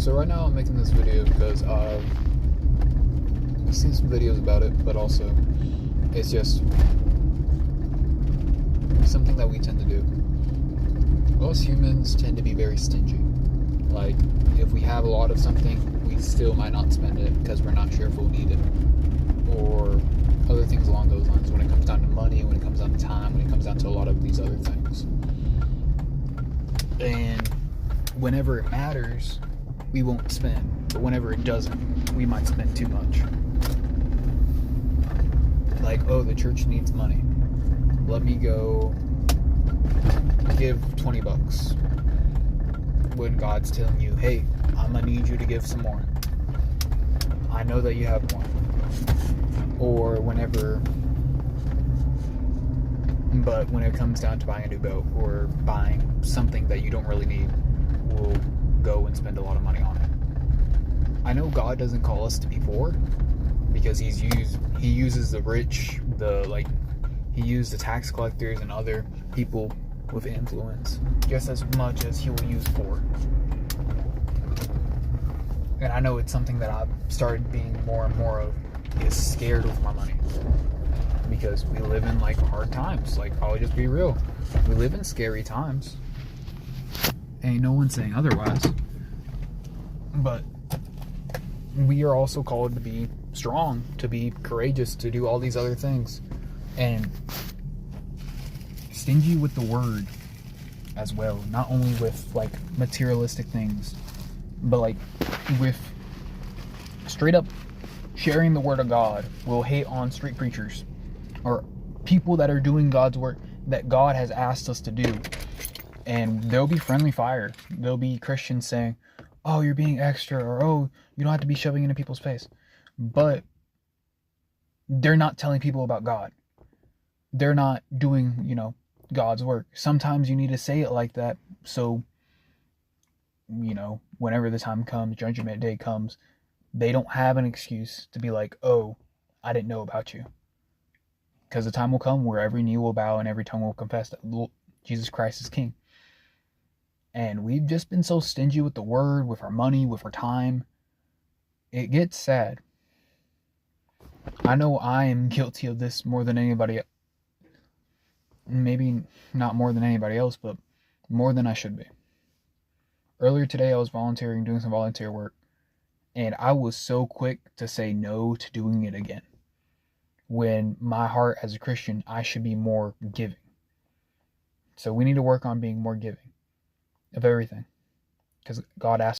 So right now I'm making this video because I've seen some videos about it, but also it's just something that we tend to do. Most humans tend to be very stingy. Like, if we have a lot of something, we still might not spend it because we're not sure if we'll need it. Or other things along those lines when it comes down to money, when it comes down to time, when it comes down to a lot of these other things. And whenever it matters, we won't spend. But whenever it doesn't, we might spend too much. Like, oh, the church needs money. Let me go give $20. When God's telling you, hey, I'm gonna need you to give some more. I know that you have more. Or but when it comes down to buying a new boat or buying something that you don't really need, we'll go and spend a lot of money on it. I know God doesn't call us to be poor because he uses the rich, he used the tax collectors and other people with influence just as much as he will use poor. And I know it's something that I've started being more and more of, is scared with my money. Because we live in hard times. I'll just be real. We live in scary times. Ain't no one saying otherwise. But we are also called to be strong, to be courageous, to do all these other things. And stingy with the word as well. Not only with materialistic things, but with straight up sharing the word of God. We'll hate on street preachers or people that are doing God's work that God has asked us to do. And there'll be friendly fire. There'll be Christians saying, oh, you're being extra, or oh, you don't have to be shoving into people's face. But they're not telling people about God. They're not doing, God's work. Sometimes you need to say it like that so, whenever the time comes, Judgment Day comes, they don't have an excuse to be like, oh, I didn't know about you. Because the time will come where every knee will bow and every tongue will confess that Jesus Christ is King. And we've just been so stingy with the word, with our money, with our time. It gets sad. I know I am guilty of this more than anybody. Maybe not more than anybody else, but more than I should be. Earlier today, I was volunteering, doing some volunteer work. And I was so quick to say no to doing it again. When my heart as a Christian, I should be more giving. So we need to work on being more giving of everything. Because God asked